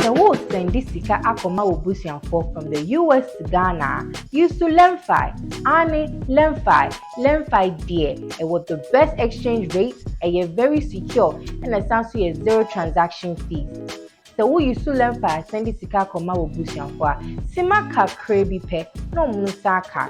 The who send this sika akoma obusianfo from the US to Ghana used to Lemfi. Ane Lemfi dear. It was the best exchange rate, and very secure, and it sounds to zero transaction fees. The who used to Lemfi send this sika akoma obusianfo. Sima kakre bi pe no musaka.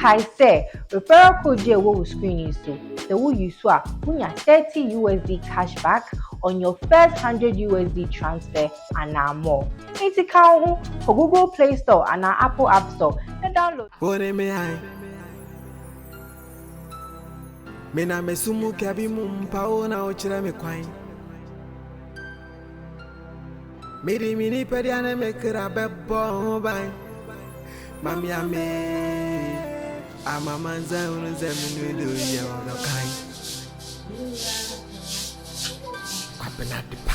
Kai say referral code je wo screen so. The who you saw punya 30 USD cashback on your first 100 USD transfer and now more. It's a count for Google Play Store and our Apple App Store. And download. What am I? Mena mesumu kabi mumpao na ochira me kwai. Mini pediane me kra bebo bai. Mami ame. Amamanza unzeminu do ya no kai. Kwapena de pa.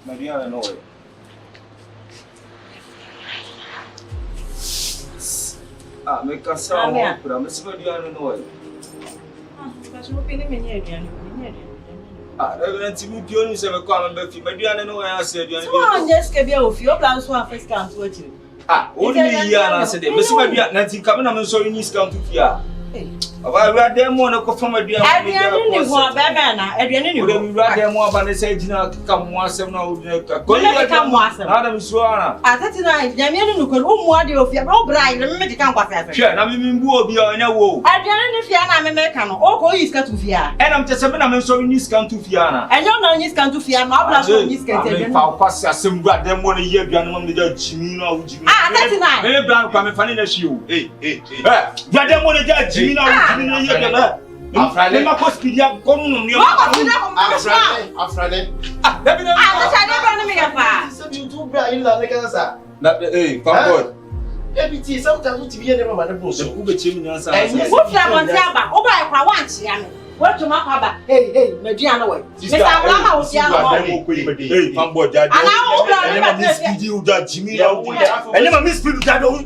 Mariana no way. Make a sound, but I'm a Mariana no way. Mas não tem nem dinheiro. Eu tive pior no seu carro, mas Mariana não é assim. Só onde que via o fio para sua first count hoje. Only Mariana said, mas Mariana não tinha como não sou início count via. Agora demo na ko fama dia mo ni ho bebe na aduane ni ho we demo abane say jina ka mo asem na wo ka ko ya ka mo asem na da so ana atati na nyame no ko wo mu ade ofia o bra ile me ka nkwasa afa hwe na me mbu obi onya wo aduane ni fia na me ka no o ko yi ska tu fia e na mtese me na me so ni ska tu fia na enyo na ni ska tu fia na o bra so ni ska te aduane fa kwasa asem bra demo na ye aduane mo me ja jimi na wo jimi atati na me bra kwa me fane na hwi o bra demo na ja jimi na wo jimi na ye bra Afrade ma ko spidia ko no no Afrade Dabi na na me ya fa se bi tu bra yin la ne kansa na fanboy ebiti sometimes you be never man bo so u be chimi nyansa wo fia mo ti aba wo ba kwa wan chia me wo tuma kwa ba hey madua na we me sa bra ma wo sia no fanboy jadi ana wo bra na me spidi u da jimi na u ene ma me spidi da do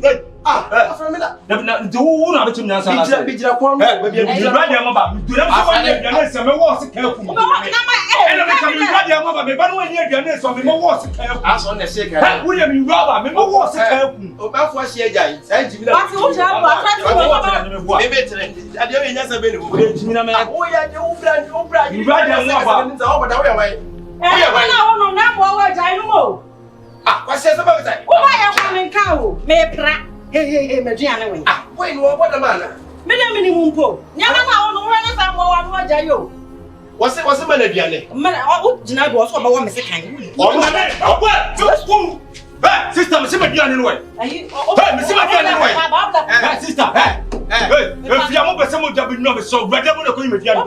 aframina na do wo na be chimi nyansa na bijira kwa mo ba bia bijira bra dia mo ba do na so wa dia na se me wo se ka ku mo ene me ka me bra dia mo ba me ba no ni dia na so me mo wo se ka ku aso na se ka wo ya mi raba me mo wo se ka ku o ba fo hie jai sai jimi na wa ti wo ja bo atati wo me be tere ade we nyansa be ni wo jimi na me o ya je o bra dia mo ba ni za o ba da wo ya wai na wo no na bo wa jai no mo kwa se so ba we sai wo ba ya kwa me nka o me pra hey madua na we we no wo da mana me na me ni mu mpo nya na wo no wo na sa mo wa no jai yo wase mana biane mana o jina do so ba wa me se kan o ma ne agba tu sister me se ma biane no we me se ma biane no we sister if you mo be se mo jabi no me so brother mo na ko me biane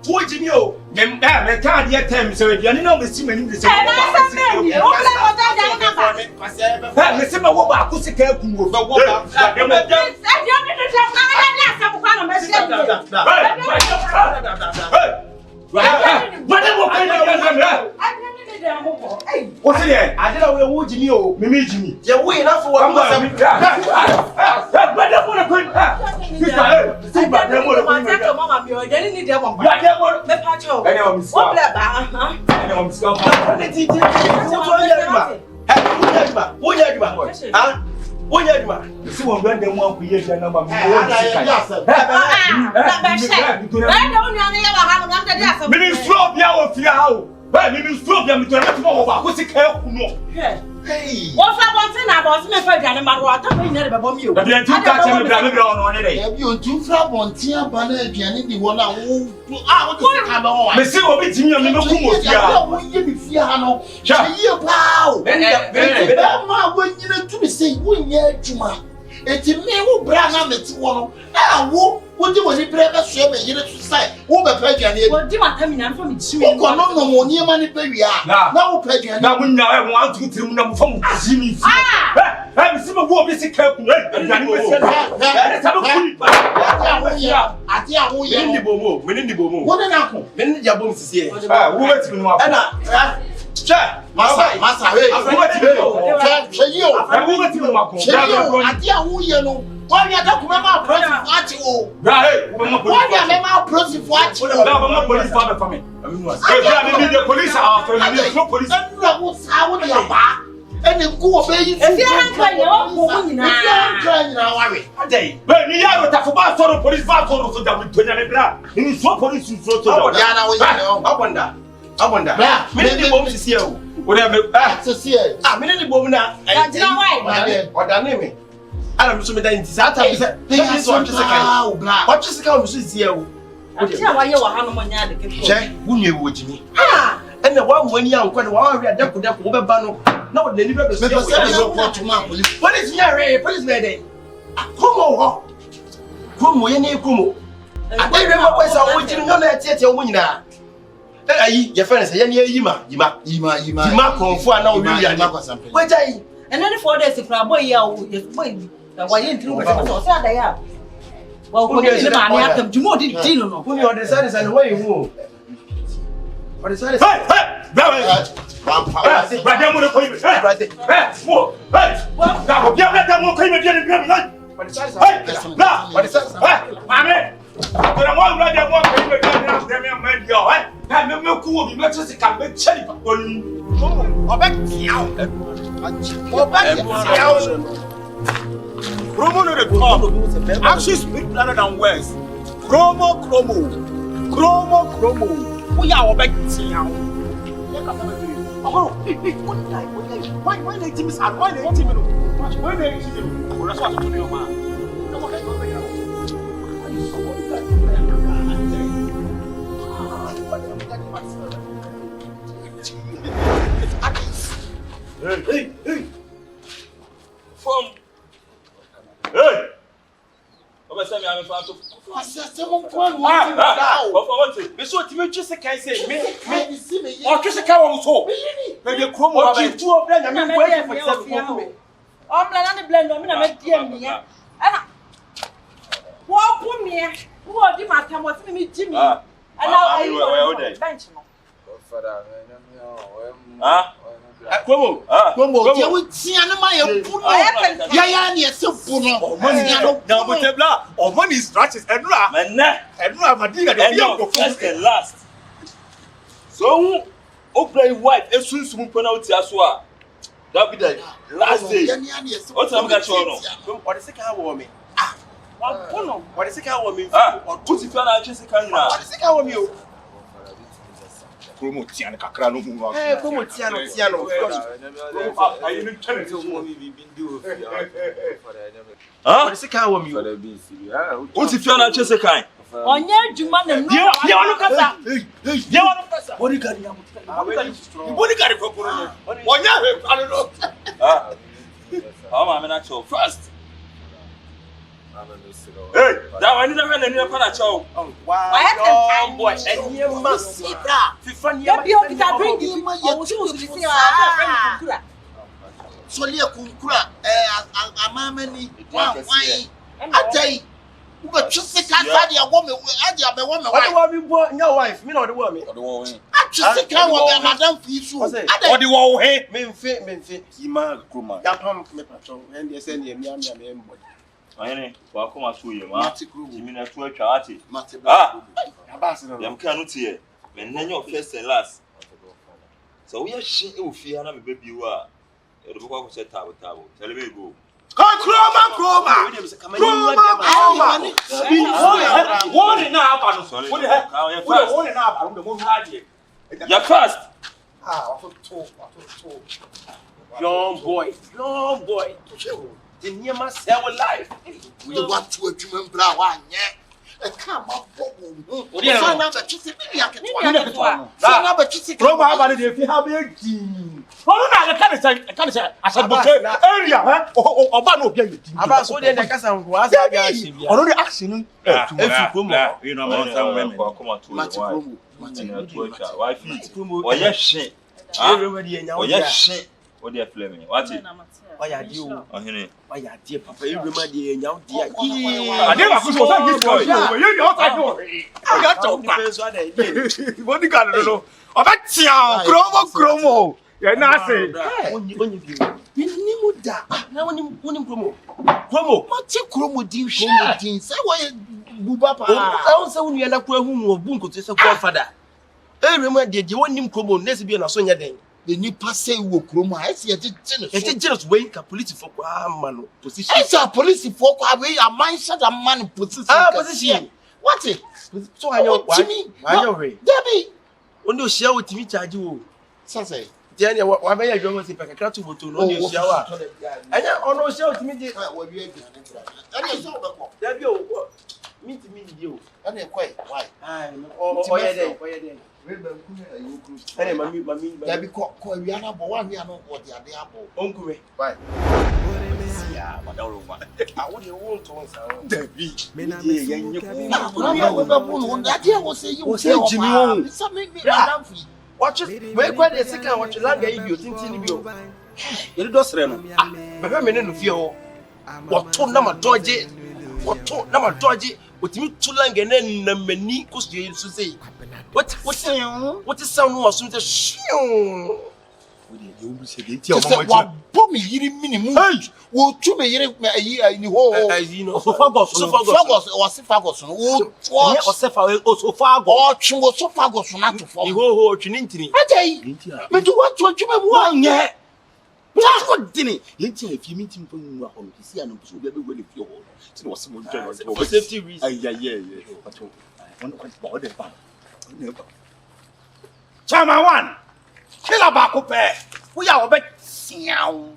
wo jimi o me ka dia time se biane no me si mani de se me se ma wo ba ku se ka ku wo ba wo ba what's it? I don't know where Jimmy or Mimi Jimmy. Yeah, we enough for what I'm Hey, what's up on ten about me for Ghana? My water, we never bomb you. But you catch me on it. You two flap on Tia Banner, the one who what is coming on? Miss will be Jimmy and fie ha no. Ye pa o. Be ma wanyina tumi sei wonya adwuma. Eti me wo bra na meti wo no. Na wo wodi woni bra be so me yire to sai. Wo be pa aduane e. Wodi matami na nfa me ji me. Wo no no mo niema ne bawia. Na wo pa aduane. Na munya e mo antu tirim na mo fa mo ji ni fi. Me se mo wo be se ka ku. Aduane me se. Sa be ku ni pa. Ati a wo ye. Me ndi bomo. Wo na ko. Me ndi jabom sisi e. Wo be timi no apo. Na Masa, hey, wo be timi no. Wo be timi no apo. Ati a wo ye no. Why you don't come out press for Why you remember press for No, police father for me. The police are for me. No police. How would you back? And the go obey you. If you are crying, worry. A day. But you are not about for police for them to the in so police you so to. I wonder. Many bombs is here. Whatever. So see. Many bomb now. What the name? I don't know that that time said what just come to see you. Why you are Hanomonia the Check who you would me. And the one when you are quite one read up with that over banner. No, they never police. What is your police lady? Chromo. Chromo, your name Chromo. I don't remember what's our waiting on that theatre winner. Your friends say, Yima, confirm now. Wait, and then 4 days if I boy, you why you do what they are. Well, when you have them, you more did deal no. Who are the sons and way you what is that? Chromo no the top. Actions speak louder than words. Chromo. We are our back now. Why they team is hard? Why they team? Why they team? That's what to do, man. Hey. From hey! Over some young fan to. Me so ti me twese kan say me o twese kan wo so. Me de Chromo ba. O two of them na me wait for 7 for me. O blend and blend no me na me die me ya. Ana. Wo pu me. Wo di matam wo se me ji me. Ana I bench no. Father, Chromo, you will see an amaya puno. Yaya, so puno. Money is ratchet and Madina, first and last. So, open wife, as soon as we put out Yasua. That be the last day. What's I'm going to show? What is the car warming? What is the car warming? Put it on our chest. What is the car warming? Chromo Tiana Cacrano. Chromo Tiano. I even tell it to what is the car warming? What's if you're not just a kind? On your Juman and you want to pass. You want to pass. What do you got? What do you got for I don't know. I'm an actual first. Hey, that one never had any show. Wow, boy, and you must see that. I bring you my So, Kunkura, a mammy, why? I tell you, but just a woman, I woman, no wife, me not the woman. I just a woman, Madame Fisu. What do you want? Hey, men fit, Ima Kuma, Yapam, and they send him, I welcome us to you, Martin. I'm cannot here. And then your first and last. So we are shit if you have a baby. You are. The book said table. Tell me go. Chroma. One and a half. What the heck? One and a half. I'm the moon hard here. You're fast. Young boy. The near must sell life. We want to a human brown, yeah. e ka ma bobo Odi e so na ba chisi bi ya ketwa so na ba chisi Chromo aba de fi ha be di ono na le kan say asaboke area ha oba na obi an di aba so de na kasa nko asa ga ashibia ono de action efi Chromo you know man some women come on to why oye hwe everybody enya oye hwe odi e flame what oya di o ohene oya di papa everybody enya di a ade ba ku so say this boy you know what I do I talk back so dey body card no oba tia Chromo ye na say onyi bi ni mu da na woni Chromo ma ti Chromo di Chromo din say why buba pa o se wonu ya na kwa hu mu obu nkoto se kwa fada everybody de woni Chromo nesi bi na so nya den the nipa say wo Chromo I see je no e je just wey ka police for kwa man position it's a police for kwa we a man shut a man position position what it so anyo we Debbie oni o share with me charge wo say je ne wa be ya dwo se pe kakra to boto no oni o share wa anya ono o share with me je wa wi aduane bra ani so be ko da bi o meet me di o ani kwai why o ye den we ba ku na you group ene mami Debbie ko wi ana bo wa wi ana wo de ade abo onkume why ya madawro ma awon e wo to nsa Debbie Me na ye yenye na we ba bu no da dia wo say you say Jimmy won so me adam fi watch we kwa de sika watch langa ibi o tintin bi o ye do sere no baba me ne no fie ho wato na madoje otimi tulanga ne na mani kosu ye so say what sound no aso te shiu we dey you be say dey ti o mama wa bo mi yiri minimum wo tu me yiri ayi ni ho you know Sophagos o Sophagos no wo o Sophagos o twu wo Sophagos na to fo ho twini ntini ajai me do wa tu adwuma mu anye What dini? Yenti e fi minti mpo mu ahoro. Kisi anu so be we le fi ho. Ti no se mo nje no. For safety reasons. Yeah. But one kwa de ba. Chama one kila ba ko pe We are obe siaw.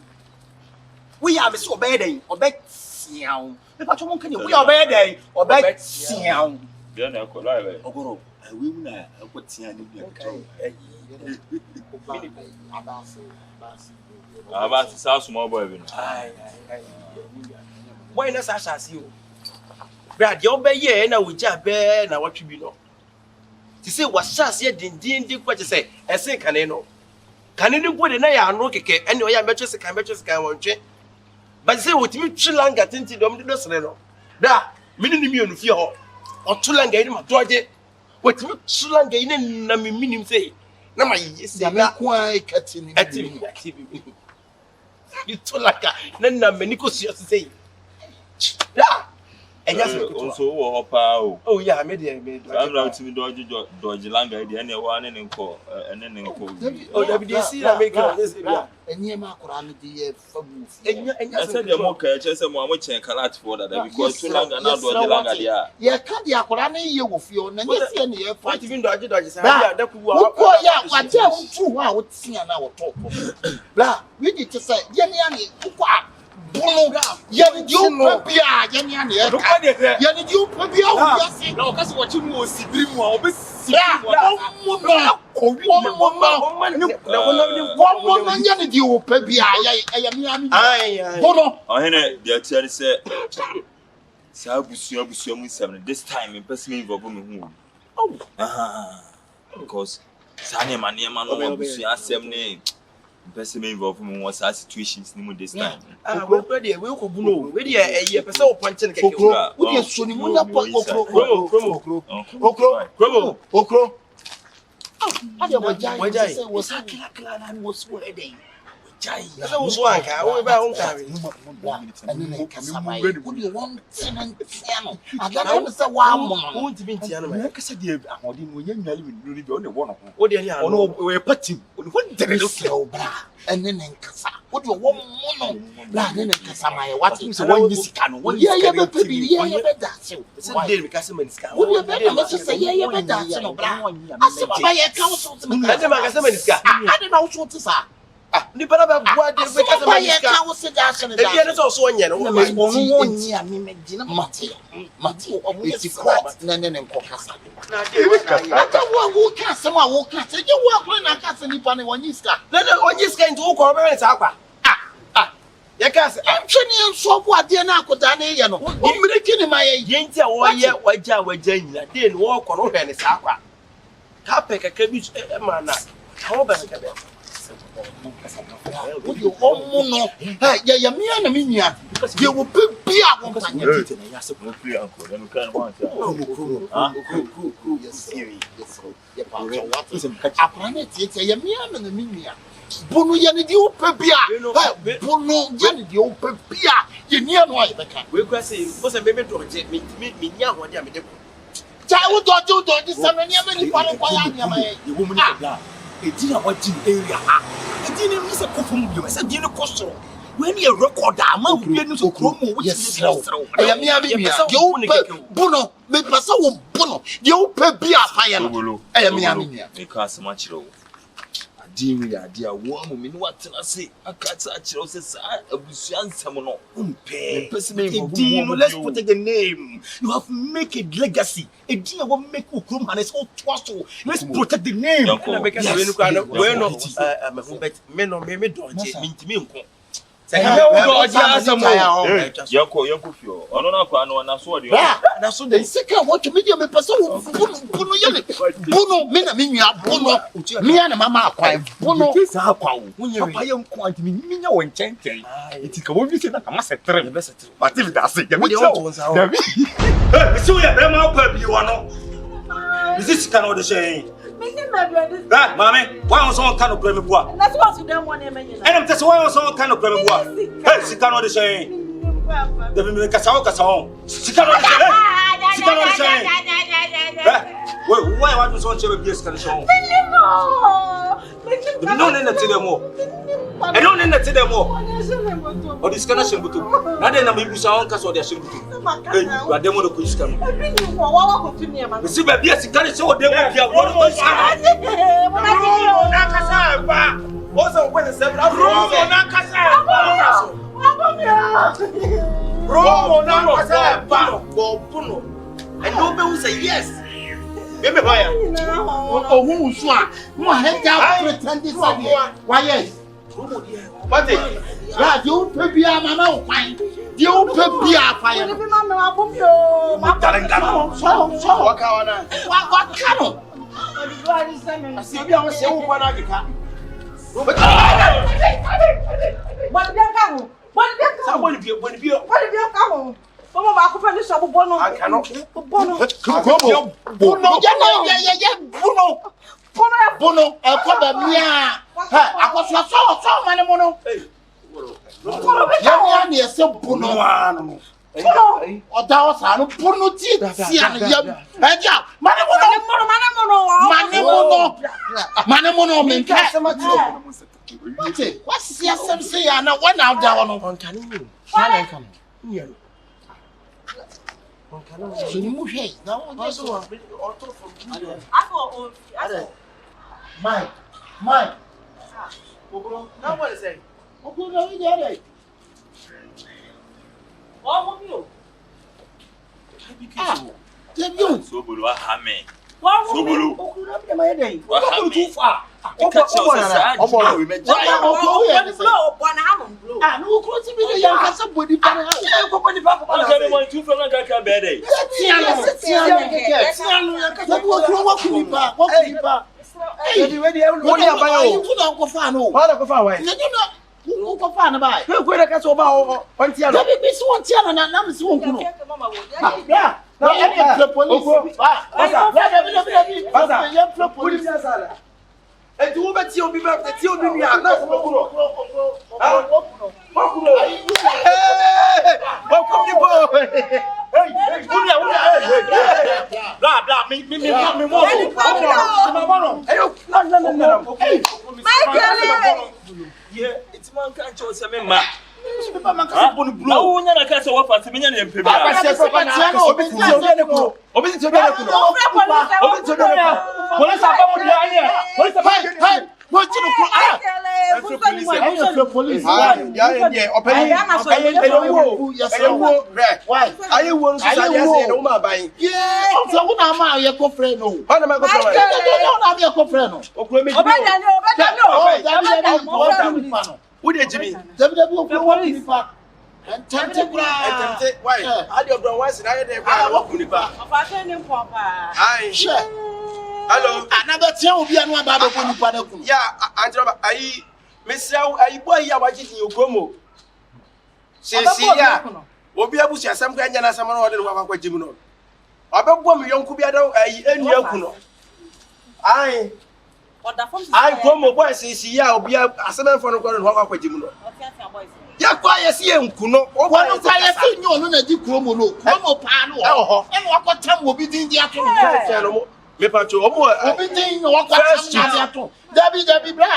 We are be so obe den. Obe siaw. Me pa chomo kan we are obe den. Obe siaw. dia na ko live Ogoro. We mu na ko tia ni bi ko. aba sa small boy bi no Boy na sa shasi o. Bra de obe ye na wuja be na watwe bi no. Ti say wa shasi dindin kwa se ese kane no. Kane ni bode na ya anu keke ene o ya metwe se kan wontwe. But say wotimi twilanga tinti dom de do sere no. Da mini ni mienu fie ho. Otulanga ni ma doje. Wotimi twilanga ni na minim say na ma yese na kwa ekati ni. You tulaka na mani ko si say. Da enya se ko so wo pa o oh yeah me dey I'm not to me dodge langa dey na wa ne nko ene ne nko oh da bi dey see na make this area enye ma akora no dey e fabu enya I said the mo ka che se mo chen kalat for that because to langa na dodge langa dia ye ka dey akora na ye wo fie o na nye sie ne ye fa fight even dodge say ya da ku wo ko ya wa je wo tu ho a wo tia na wo top bla we dey to say ye ne ani ko Bono, yani you pabia, yani ani. Yani you pabia, ubiasi. na okasi wachi mu osidiri mu a obesi One yani di o pabia, ya mi ami. Bono. Ohene dia tiare se sa busua mu nsem this time in person involve me hu. Oh. Because sa ne ma no busua asem ne person involve me was a situations ni mu this time. We ready we ko bu no. We dey e person o punch ne keke. We dey so ni mu na po okro. Ade wajai say was kila na mo so ede. Wajai. Asa wo so anka, wo ba won kare. Ene ne kasa mai. We dey one tenant no. Ada no say wa mo. Won ti bi ntia no. me kasa de ahodi no ye nyale me duro bi o ne wo no ho Wo dey ni ano. ono we party ono ho dere Look bra. Ene ne kasa. We dey one mo no. Bla ne kasa mai. What so one sika no one ye be pebi ye be da se. Se dey me kase maniska. Wo dey be na say ye be da se no bra. Ase baba ye ka wo so me. Ade ma kase maniska. Ade na wo so te sa. Ni para ba bua de be ka ma ye ka wo se da so ne da. E bi so so onye no. Me onu onye a me gina mate. O mo ye court na ne nko kasa. Na de we ka. Ata wo ka se ma wo ka se je wo akwa na ka se nipa ne wonyi ska. Na onye ska nti wo ko be sa akwa. Ya ka se Antwene nso bo ade na akoda na ye no. O mmiriki ni ma ye. Ye nti a wo ye waja nyina de no wo ko no hwe ne sa akwa. Ka pe kaka bi e ma na. How ba ka be. Oyo omu no. Ya me na me nua. Ye wo pe bia wo mpanye tete na ya se ko free anko. Na me kan wan tia. Cool. Yes. Ya pa so what? Akora na tete ya me na me nua. Bono ye ne di wo pe bia. Bono ye ne di wo pe bia. Ye nia no aye beka. We kwa say, wo se me doje me nya ho de me de. Ja wo doje sama nia me ni pa no kwa ya nia ma ye. Ye wo mu ni bla. Edi na wati area ha. Edi ni se kofum bi. Se di ni koso. When you record ama wo bi ni so Chromo which is ya me abi bia. Ye wo pe bono me pasa wo bono. Ye wo pe bia fa ye no. Ya me abi bia. Me ka asema kire wo. Adi ya dia wo amu me ni watena se akata kire wo se sa abusua nsem no. Umpe. Let's protect the name. You have make a legacy. A deal will make you Chromo and it's all trust. Let's protect the name. We no me doje me nko. Yoko fio. Ono na kwa no na so de. Na so de sika what media me pesa wo bono yele. Bono me na me nua bono. Me na mama akwan. Bono sa akwan wo. Papa ye nko anti me nya wo nkyɛnkyɛn. Eti ka wo bi se na ka ma setrem. But if that say, ya me tell. David. Hey, see we be ma kwa bi wo no. Is this kind of the same? Mommy, why was on kind of blame bois? That's what you don't want to mention. And I'm just why was on kind of blame bois. Hey, she cannot the same. The women Casao. She cannot the same. She cannot the same. Well, why want to so be a scan? No, no, to them more. I don't know to them more. Or this kind of simple. Not then I'm use our own castle, they're simple. But they want to push them. You see, my dear, she can't show them what you want to also, when it's seven, and nobody will say yes. Remember, oh, who swap? Mo head down pretend this why yes? What is that? You be a mama fine. You be a fire. What can I see you on so one I can. Bono, AKOSUA so mane mono. Ya ni ese bono. Oda osa no bono ti tia na yam. Eja, mane mono me nka se matiro. What's your some say na one out down on can. So you move here. Now just Mike. Now what is it? No, we get it. What will you? So bulu hame. What will you? What too far. You catch yourself. We met. No, close to me. Young somebody. And you bet you be back the tea be not it's man can't show some man. No, I can't say what for me and people. What you know? Police. Yeah, open. Why? Are you one society? No, my buying. Yeah, so what am I? Your girlfriend? No. What am I going to do? Who did Jimmy? Why? I don't know why I hello. Another tell me and one about yeah, I Miss I boy, you are watching your Chromo. See, yeah. We'll be able to some kind of someone order what Jimmy. About 1 million could be a young I Chromo boy says, yeah, I'll be a 7 for what Jimmy. Yeah, quiet, see him, Kuno. One of I think you're not a deep Chromo, Chromo Pano, and what time will be in the afternoon. Me pacho omo obitin no wakwa tam David bra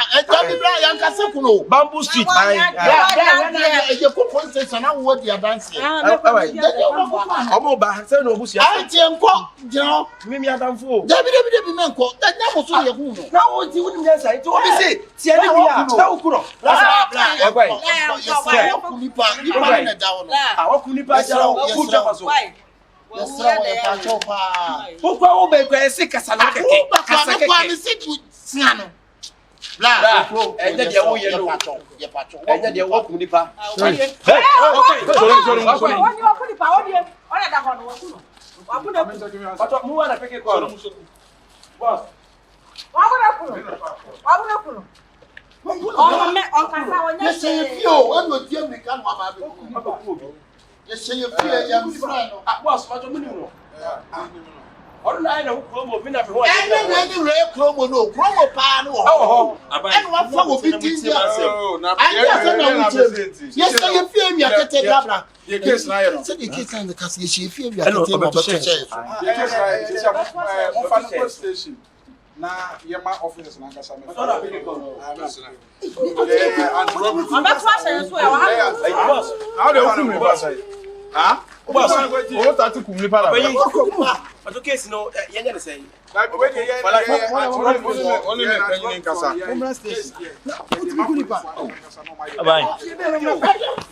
yanka sekuno Bamboo Street yeah e ko police station na wo dia dance omo ba se no obusia ai tie nko jiro me adamfo David me nko da na mo so ye hu no na wo ti woni nyansa ti obi se tie ni bia na ukuro nipa na da wo no wakunipa ja wo jafa so yes sir we pacho pa pokwa wo be kwa se kasa na keke kasa keke me se tu siano bla enye de wo ye no ye pacho enye de wo kunipa sorry wakunipa wo die ona da ho no wakuna pacho mu wana peke kwa boss wakuna kuno o me o kasa wonya yes fio eno die me kan wa ba be yes you feel young friend boss pacho mu ni no ọdún náà na Chromo bi na fi ho ẹni rẹ Chromo no Chromo pa no ho ẹni wa fa wo bi tin dia and ya na wo che yes you feel me akete gabra the case na here no say the case na the case you feel me akete mo to che the case na on fan station na yema office na nkasa me so na be ko and Chromo that's why say so e wa boss how dey open me boss ah boss o start to kumli para but the case no yenya dey say like when you only me can you nkasa Homeland station bye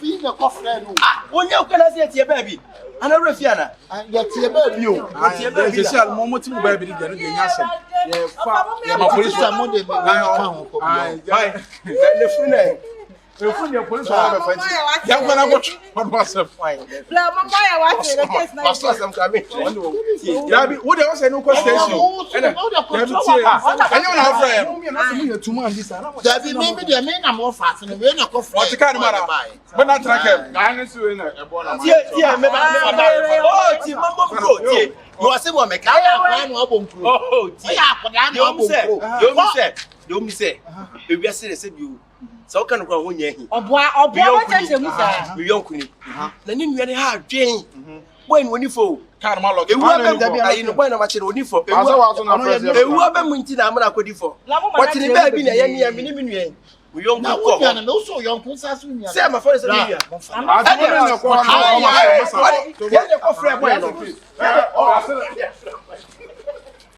feel the coffre no wonya ukana se tie ba bi ana refiana ya tie ba bi o tie ba bi social mo ti ba bi di no dey nyasa ye fa ma police mo de me kan ko bye le fune Efunya police wa ba fanti. Ya gwana go on WhatsApp fine. bla mama ya wa che the case na pastor sam kame. Ya bi wo dey o say no station. Ena anyo na afra ya. Dabi me de me na mo fa se we na ko fra. O ti kan mara. But na track ga ne so na e bo na. Tie me oh ti mambo bro tie. You are say mo me ka Ya no abompu. oh tie. Ya akoda na abompu. Yo mi say. E wi ase se bi o. So kan ko ho nya hi oboa wa cheche mu sa mi yonkuni na ni nuane ha adwen boy ni onifo Kan ma log. ewu abe ayi no boy na ma che onifo ewu abe mu nti na amana kodifo wati ni ba bi na ye nia mi ni mi nuen mi yonku Na ko wo nya na so yonku sa so nya. se ma for se mi ya Ade na ko na ya de ko frɛ boy no